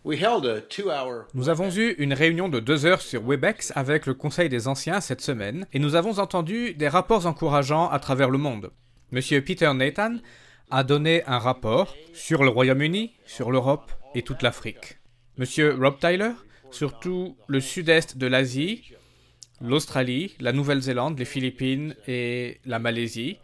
Nous avons eu une réunion de 2 heures sur Webex avec le Conseil des Anciens cette semaine et nous avons entendu des rapports encourageants à travers le monde. Monsieur Peter Nathan a donné un rapport sur le Royaume-Uni, sur l'Europe et toute l'Afrique. Monsieur Rob Tyler, sur tout le sud-est de l'Asie, l'Australie, la Nouvelle-Zélande, les Philippines et la Malaisie,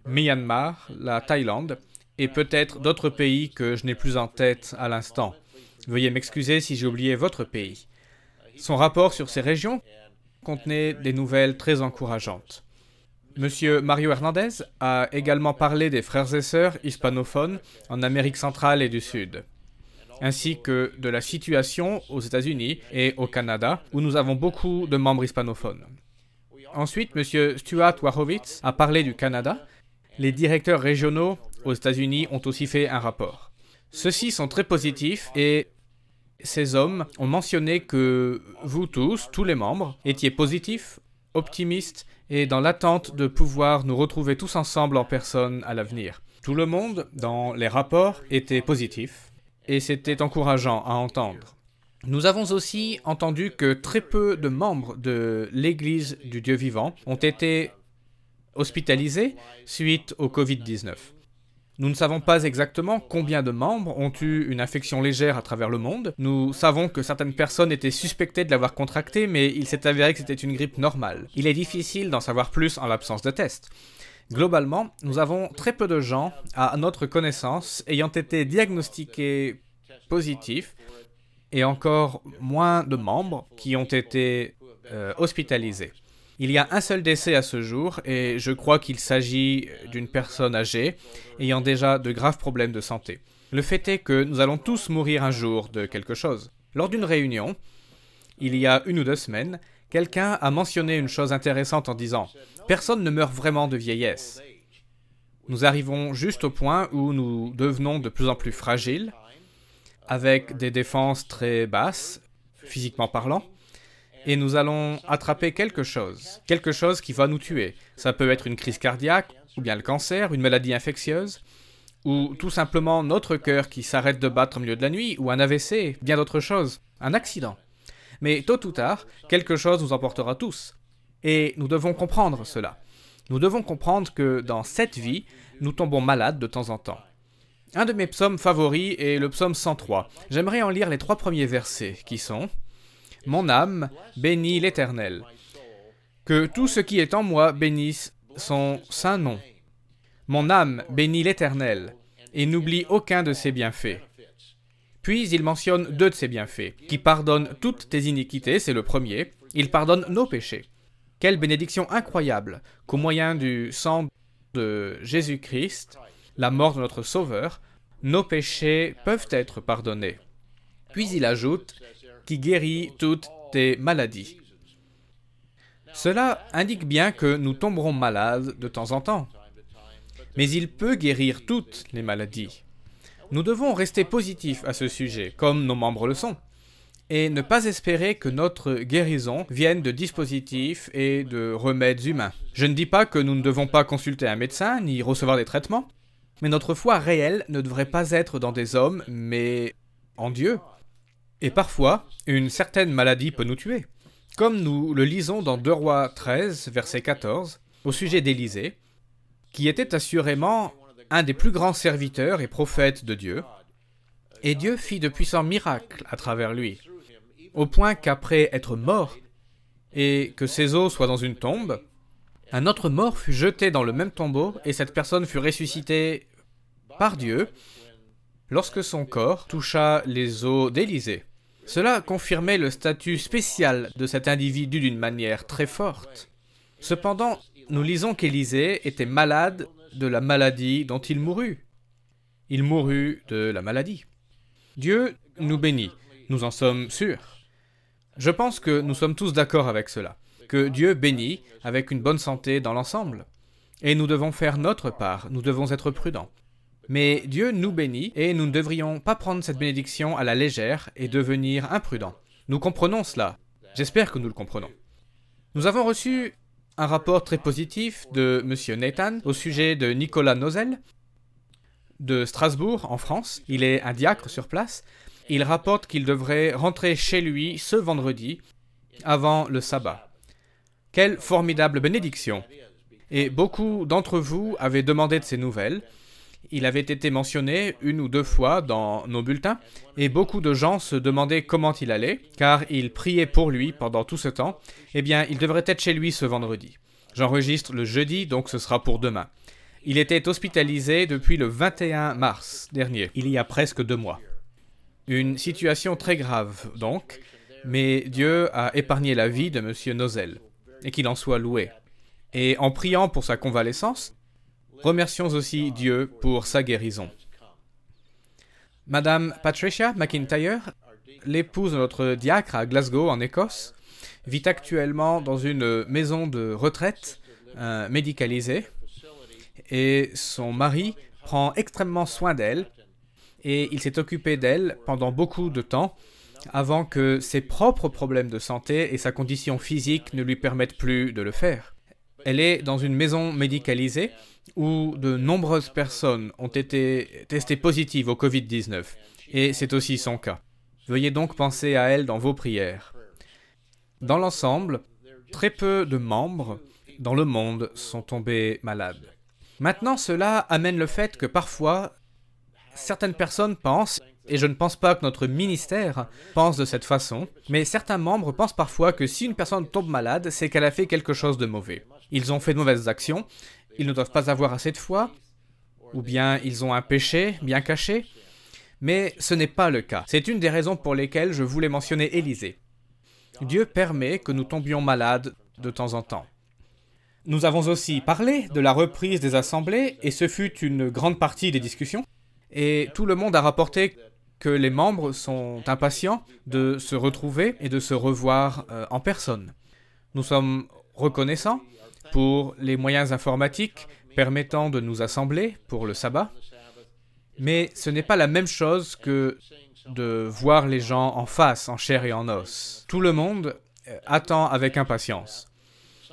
Myanmar, la Thaïlande et peut-être d'autres pays que je n'ai plus en tête à l'instant. Veuillez m'excuser si j'ai oublié votre pays. Son rapport sur ces régions contenait des nouvelles très encourageantes. Monsieur Mario Hernandez a également parlé des frères et sœurs hispanophones en Amérique centrale et du Sud, ainsi que de la situation aux États-Unis et au Canada, où nous avons beaucoup de membres hispanophones. Ensuite, monsieur Stuart Wachowicz a parlé du Canada. Les directeurs régionaux aux États-Unis ont aussi fait un rapport. Ceux-ci sont très positifs et ces hommes ont mentionné que vous tous, tous les membres, étiez positifs, optimistes et dans l'attente de pouvoir nous retrouver tous ensemble en personne à l'avenir. Tout le monde, dans les rapports, était positif et c'était encourageant à entendre. Nous avons aussi entendu que très peu de membres de l'Église du Dieu vivant ont été hospitalisés suite au Covid-19. Nous ne savons pas exactement combien de membres ont eu une infection légère à travers le monde. Nous savons que certaines personnes étaient suspectées de l'avoir contractée, mais il s'est avéré que c'était une grippe normale. Il est difficile d'en savoir plus en l'absence de tests. Globalement, nous avons très peu de gens, à notre connaissance, ayant été diagnostiqués positifs, et encore moins de membres qui ont été hospitalisés. Il y a un seul décès à ce jour et je crois qu'il s'agit d'une personne âgée ayant déjà de graves problèmes de santé. Le fait est que nous allons tous mourir un jour de quelque chose. Lors d'une réunion, il y a 1 ou 2 semaines, quelqu'un a mentionné une chose intéressante en disant « Personne ne meurt vraiment de vieillesse. Nous arrivons juste au point où nous devenons de plus en plus fragiles, avec des défenses très basses, physiquement parlant, et nous allons attraper quelque chose qui va nous tuer. Ça peut être une crise cardiaque, ou bien le cancer, une maladie infectieuse, ou tout simplement notre cœur qui s'arrête de battre au milieu de la nuit, ou un AVC, bien d'autres choses, un accident. Mais tôt ou tard, quelque chose nous emportera tous. Et nous devons comprendre cela. Nous devons comprendre que dans cette vie, nous tombons malades de temps en temps. Un de mes psaumes favoris est le psaume 103. J'aimerais en lire les 3 premiers versets, qui sont « Mon âme bénit l'Éternel. Que tout ce qui est en moi bénisse son saint nom. Mon âme bénit l'Éternel, et n'oublie aucun de ses bienfaits. » Puis il mentionne 2 de ses bienfaits, qui pardonnent toutes tes iniquités, c'est le premier. Il pardonne nos péchés. Quelle bénédiction incroyable qu'au moyen du sang de Jésus-Christ, la mort de notre Sauveur, nos péchés peuvent être pardonnés. Puis il ajoute qui guérit toutes tes maladies. Cela indique bien que nous tomberons malades de temps en temps. Mais il peut guérir toutes les maladies. Nous devons rester positifs à ce sujet, comme nos membres le sont, et ne pas espérer que notre guérison vienne de dispositifs et de remèdes humains. Je ne dis pas que nous ne devons pas consulter un médecin ni recevoir des traitements, mais notre foi réelle ne devrait pas être dans des hommes, mais en Dieu. Et parfois, une certaine maladie peut nous tuer. Comme nous le lisons dans 2 Rois 13, verset 14, au sujet d'Élisée, qui était assurément un des plus grands serviteurs et prophètes de Dieu, et Dieu fit de puissants miracles à travers lui, au point qu'après être mort, et que ses os soient dans une tombe, un autre mort fut jeté dans le même tombeau, et cette personne fut ressuscitée par Dieu, lorsque son corps toucha les os d'Élisée. Cela confirmait le statut spécial de cet individu d'une manière très forte. Cependant, nous lisons qu'Élisée était malade de la maladie dont il mourut. Il mourut de la maladie. Dieu nous bénit, nous en sommes sûrs. Je pense que nous sommes tous d'accord avec cela, que Dieu bénit avec une bonne santé dans l'ensemble. Et nous devons faire notre part, nous devons être prudents. Mais Dieu nous bénit et nous ne devrions pas prendre cette bénédiction à la légère et devenir imprudents. Nous comprenons cela. J'espère que nous le comprenons. Nous avons reçu un rapport très positif de M. Nathan au sujet de Nicolas Nozel de Strasbourg, en France. Il est un diacre sur place il rapporte qu'il devrait rentrer chez lui ce vendredi, avant le sabbat. Quelle formidable bénédiction! Et beaucoup d'entre vous avaient demandé de ces nouvelles. Il avait été mentionné 1 ou 2 fois dans nos bulletins, et beaucoup de gens se demandaient comment il allait, car ils priaient pour lui pendant tout ce temps. Eh bien, il devrait être chez lui ce vendredi. J'enregistre le jeudi, donc ce sera pour demain. Il était hospitalisé depuis le 21 mars dernier, il y a presque 2 mois. Une situation très grave, donc, mais Dieu a épargné la vie de M. Nozel, et qu'il en soit loué. Et en priant pour sa convalescence, remercions aussi Dieu pour sa guérison. Madame Patricia McIntyre, l'épouse de notre diacre à Glasgow, en Écosse, vit actuellement dans une maison de retraite médicalisée, et son mari prend extrêmement soin d'elle, et il s'est occupé d'elle pendant beaucoup de temps, avant que ses propres problèmes de santé et sa condition physique ne lui permettent plus de le faire. Elle est dans une maison médicalisée où de nombreuses personnes ont été testées positives au Covid-19, et c'est aussi son cas. Veuillez donc penser à elle dans vos prières. Dans l'ensemble, très peu de membres dans le monde sont tombés malades. Maintenant, cela amène le fait que parfois, certaines personnes pensent, et je ne pense pas que notre ministère pense de cette façon, mais certains membres pensent parfois que si une personne tombe malade, c'est qu'elle a fait quelque chose de mauvais. Ils ont fait de mauvaises actions, ils ne doivent pas avoir assez de foi, ou bien ils ont un péché bien caché, mais ce n'est pas le cas. C'est une des raisons pour lesquelles je voulais mentionner Élisée. Dieu permet que nous tombions malades de temps en temps. Nous avons aussi parlé de la reprise des assemblées, et ce fut une grande partie des discussions, et tout le monde a rapporté que les membres sont impatients de se retrouver et de se revoir en personne. Nous sommes reconnaissants pour les moyens informatiques permettant de nous assembler pour le sabbat, mais ce n'est pas la même chose que de voir les gens en face, en chair et en os. Tout le monde attend avec impatience.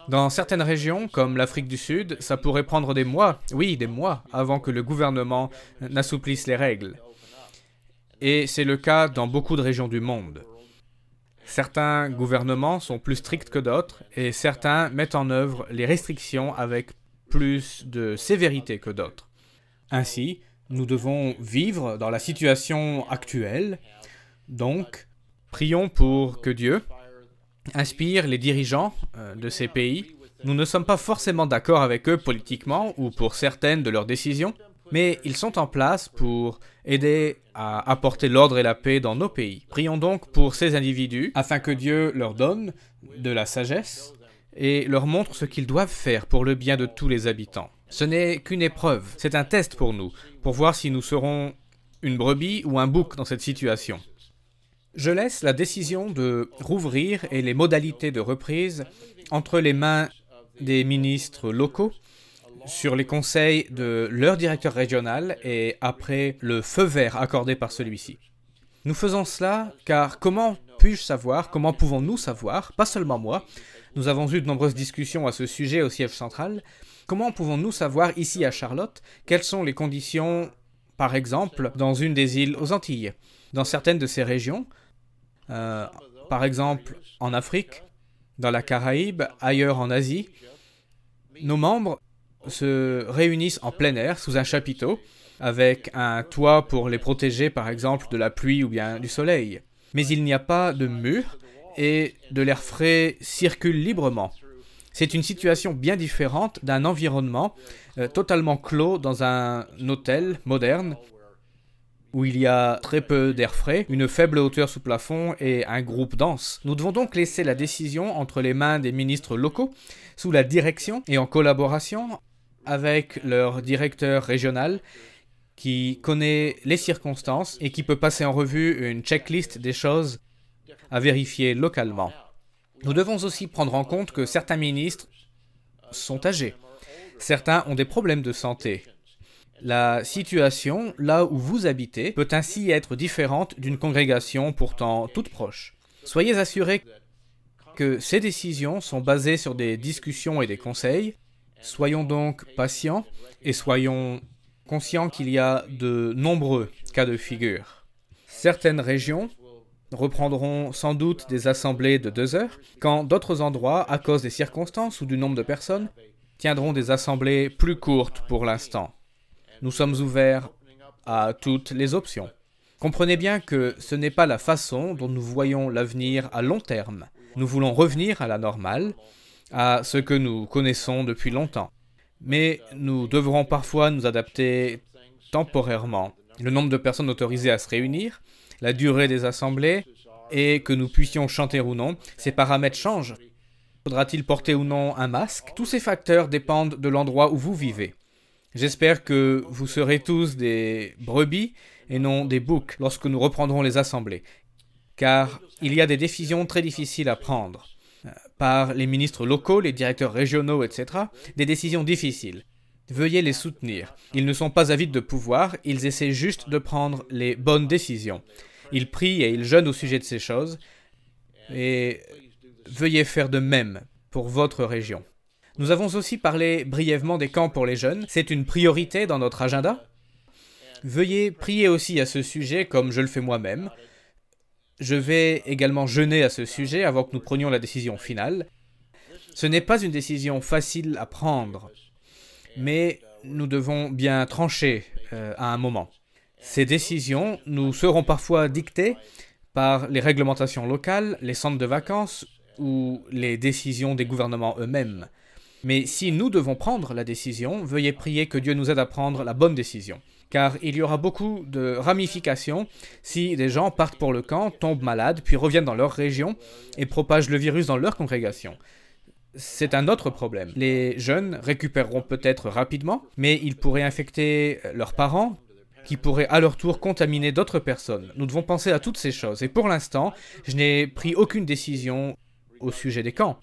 Dans certaines régions, comme l'Afrique du Sud, ça pourrait prendre des mois, oui, des mois, avant que le gouvernement n'assouplisse les règles. Et c'est le cas dans beaucoup de régions du monde. Certains gouvernements sont plus stricts que d'autres, et certains mettent en œuvre les restrictions avec plus de sévérité que d'autres. Ainsi, nous devons vivre dans la situation actuelle, donc prions pour que Dieu inspire les dirigeants de ces pays. Nous ne sommes pas forcément d'accord avec eux politiquement ou pour certaines de leurs décisions, mais ils sont en place pour aider à apporter l'ordre et la paix dans nos pays. Prions donc pour ces individus afin que Dieu leur donne de la sagesse et leur montre ce qu'ils doivent faire pour le bien de tous les habitants. Ce n'est qu'une épreuve, c'est un test pour nous, pour voir si nous serons une brebis ou un bouc dans cette situation. Je laisse la décision de rouvrir et les modalités de reprise entre les mains des ministres locaux, sur les conseils de leur directeur régional et après le feu vert accordé par celui-ci. Nous faisons cela car comment puis-je savoir, comment pouvons-nous savoir, pas seulement moi, nous avons eu de nombreuses discussions à ce sujet au siège central, comment pouvons-nous savoir ici à Charlotte quelles sont les conditions, par exemple, dans une des îles aux Antilles, dans certaines de ces régions, par exemple en Afrique, dans la Caraïbe, ailleurs en Asie, nos membres se réunissent en plein air sous un chapiteau avec un toit pour les protéger par exemple de la pluie ou bien du soleil. Mais il n'y a pas de mur et de l'air frais circule librement. C'est une situation bien différente d'un environnement totalement clos dans un hôtel moderne où il y a très peu d'air frais, une faible hauteur sous plafond et un groupe dense. Nous devons donc laisser la décision entre les mains des ministres locaux, sous la direction et en collaboration avec leur directeur régional qui connaît les circonstances et qui peut passer en revue une checklist des choses à vérifier localement. Nous devons aussi prendre en compte que certains ministres sont âgés. Certains ont des problèmes de santé. La situation, là où vous habitez, peut ainsi être différente d'une congrégation pourtant toute proche. Soyez assurés que ces décisions sont basées sur des discussions et des conseils. Soyons donc patients et soyons conscients qu'il y a de nombreux cas de figure. Certaines régions reprendront sans doute des assemblées de 2 heures, quand d'autres endroits, à cause des circonstances ou du nombre de personnes, tiendront des assemblées plus courtes pour l'instant. Nous sommes ouverts à toutes les options. Comprenez bien que ce n'est pas la façon dont nous voyons l'avenir à long terme. Nous voulons revenir à la normale, à ce que nous connaissons depuis longtemps. Mais nous devrons parfois nous adapter temporairement. Le nombre de personnes autorisées à se réunir, la durée des assemblées, et que nous puissions chanter ou non, ces paramètres changent. Faudra-t-il porter ou non un masque? Tous ces facteurs dépendent de l'endroit où vous vivez. J'espère que vous serez tous des brebis et non des boucs lorsque nous reprendrons les assemblées, car il y a des décisions très difficiles à prendre par les ministres locaux, les directeurs régionaux, etc., des décisions difficiles. Veuillez les soutenir. Ils ne sont pas avides de pouvoir, ils essaient juste de prendre les bonnes décisions. Ils prient et ils jeûnent au sujet de ces choses, et veuillez faire de même pour votre région. Nous avons aussi parlé brièvement des camps pour les jeunes. C'est une priorité dans notre agenda. Veuillez prier aussi à ce sujet comme je le fais moi-même. Je vais également jeûner à ce sujet avant que nous prenions la décision finale. Ce n'est pas une décision facile à prendre, mais nous devons bien trancher à un moment. Ces décisions nous seront parfois dictées par les réglementations locales, les centres de vacances ou les décisions des gouvernements eux-mêmes. Mais si nous devons prendre la décision, veuillez prier que Dieu nous aide à prendre la bonne décision. Car il y aura beaucoup de ramifications si des gens partent pour le camp, tombent malades, puis reviennent dans leur région et propagent le virus dans leur congrégation. C'est un autre problème. Les jeunes récupéreront peut-être rapidement, mais ils pourraient infecter leurs parents, qui pourraient à leur tour contaminer d'autres personnes. Nous devons penser à toutes ces choses. Et pour l'instant, je n'ai pris aucune décision au sujet des camps.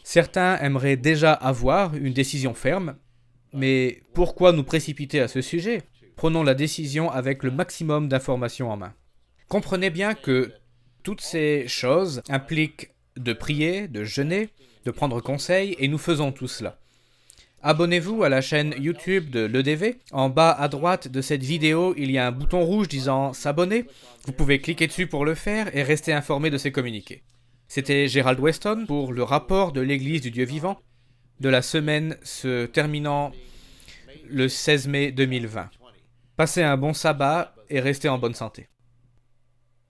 Certains aimeraient déjà avoir une décision ferme, mais pourquoi nous précipiter à ce sujet? Prenons la décision avec le maximum d'informations en main. Comprenez bien que toutes ces choses impliquent de prier, de jeûner, de prendre conseil, et nous faisons tout cela. Abonnez-vous à la chaîne YouTube de l'EDV. En bas à droite de cette vidéo, il y a un bouton rouge disant « S'abonner ». Vous pouvez cliquer dessus pour le faire et rester informé de ces communiqués. C'était Gerald Weston pour le rapport de l'Église du Dieu vivant de la semaine se terminant le 16 mai 2020. Passez un bon sabbat et restez en bonne santé.